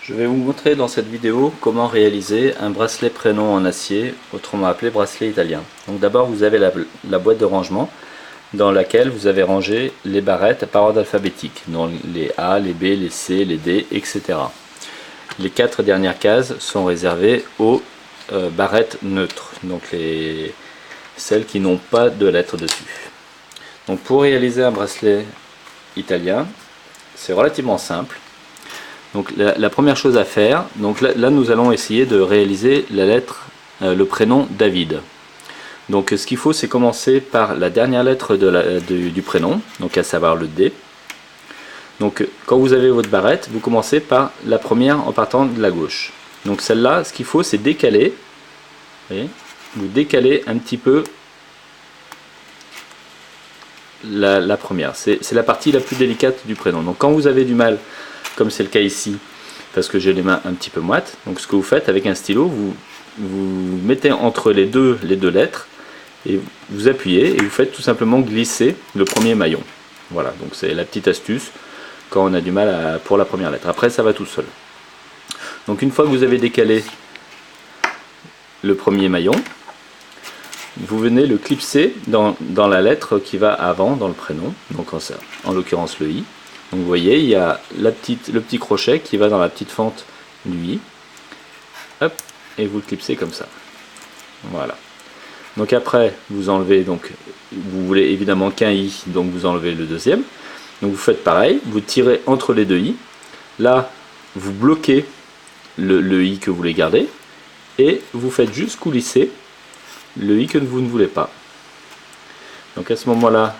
Je vais vous montrer dans cette vidéo comment réaliser un bracelet prénom en acier, autrement appelé bracelet italien. Donc d'abord vous avez la boîte de rangement dans laquelle vous avez rangé les barrettes par ordre alphabétique, donc les A, les B, les C, les D, etc. Les 4 dernières cases sont réservées aux barrettes neutres, donc celles qui n'ont pas de lettres dessus. Donc pour réaliser un bracelet italien, c'est relativement simple. Donc la première chose à faire, donc là nous allons essayer de réaliser la lettre, le prénom David. Donc ce qu'il faut, c'est commencer par la dernière lettre du prénom, donc à savoir le D. Donc quand vous avez votre barrette, vous commencez par la première en partant de la gauche. Donc celle-là, ce qu'il faut, c'est décaler. Vous décalez un petit peu la première. C'est la partie la plus délicate du prénom. Donc quand vous avez du mal, comme c'est le cas ici, parce que j'ai les mains un petit peu moites, donc ce que vous faites avec un stylo, vous mettez entre les deux lettres et vous appuyez et vous faites tout simplement glisser le premier maillon. Voilà, donc c'est la petite astuce quand on a du mal pour la première lettre. Après ça va tout seul. Donc une fois que vous avez décalé le premier maillon, vous venez le clipser dans la lettre qui va avant dans le prénom, donc en l'occurrence le I. Donc vous voyez, il y a le petit crochet qui va dans la petite fente du I. Hop, et vous le clipsez comme ça. Voilà. Donc après, vous enlevez, donc vous voulez évidemment qu'un I, donc vous enlevez le deuxième. Donc vous faites pareil, vous tirez entre les deux I. Là, vous bloquez le I que vous voulez garder. Et vous faites juste coulisser le I que vous ne voulez pas. Donc à ce moment-là,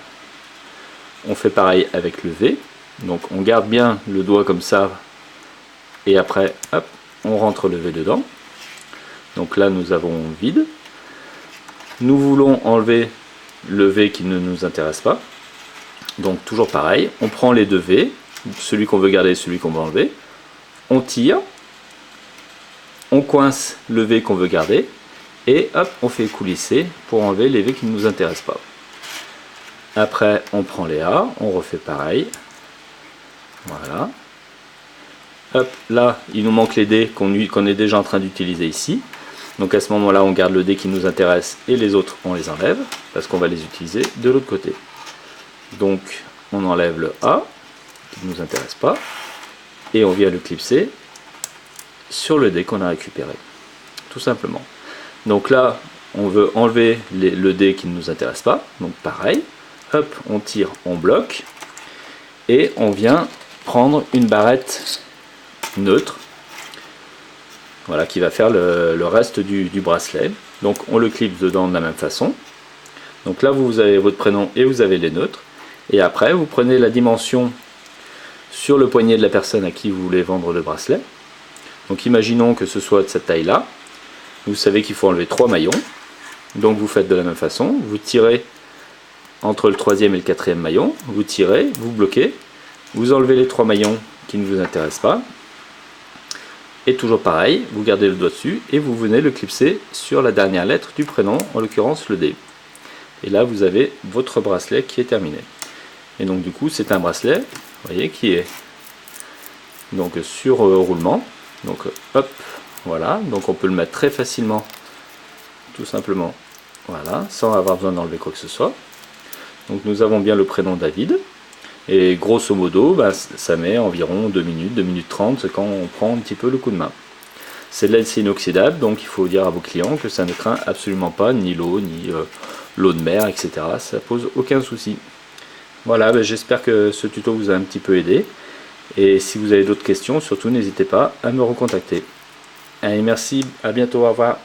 on fait pareil avec le V. Donc on garde bien le doigt comme ça et après hop, on rentre le V dedans. Donc là nous avons vide. Nous voulons enlever le V qui ne nous intéresse pas. Donc toujours pareil, on prend les deux V, celui qu'on veut garder et celui qu'on veut enlever. On tire, on coince le V qu'on veut garder et hop, on fait coulisser pour enlever les V qui ne nous intéressent pas. Après on prend les A, on refait pareil. Voilà. Hop, là, il nous manque les dés qu'on est déjà en train d'utiliser ici. Donc à ce moment-là, on garde le dé qui nous intéresse et les autres, on les enlève parce qu'on va les utiliser de l'autre côté. Donc, on enlève le A qui ne nous intéresse pas et on vient le clipser sur le dé qu'on a récupéré. Tout simplement. Donc là, on veut enlever le dé qui ne nous intéresse pas. Donc pareil, hop, on tire, on bloque et on vient prendre une barrette neutre, voilà, qui va faire le reste du bracelet. Donc on le clipse dedans de la même façon. Donc là vous avez votre prénom et vous avez les neutres. Et après vous prenez la dimension sur le poignet de la personne à qui vous voulez vendre le bracelet. Donc imaginons que ce soit de cette taille là. Vous savez qu'il faut enlever 3 maillons. Donc vous faites de la même façon. Vous tirez entre le 3e et le 4e maillon. Vous tirez, vous bloquez. Vous enlevez les 3 maillons qui ne vous intéressent pas. Et toujours pareil, vous gardez le doigt dessus et vous venez le clipser sur la dernière lettre du prénom, en l'occurrence le D. Et là vous avez votre bracelet qui est terminé. Et donc du coup c'est un bracelet, vous voyez, qui est donc sur roulement. Donc hop, voilà, donc on peut le mettre très facilement, tout simplement, voilà, sans avoir besoin d'enlever quoi que ce soit. Donc nous avons bien le prénom David. Et grosso modo, ça met environ 2 minutes, 2 minutes 30 quand on prend un petit peu le coup de main. C'est de l'acier inoxydable, donc il faut dire à vos clients que ça ne craint absolument pas ni l'eau, ni l'eau de mer, etc. Ça pose aucun souci. Voilà, j'espère que ce tuto vous a un petit peu aidé. Et si vous avez d'autres questions, surtout n'hésitez pas à me recontacter. Allez, merci, à bientôt, au revoir.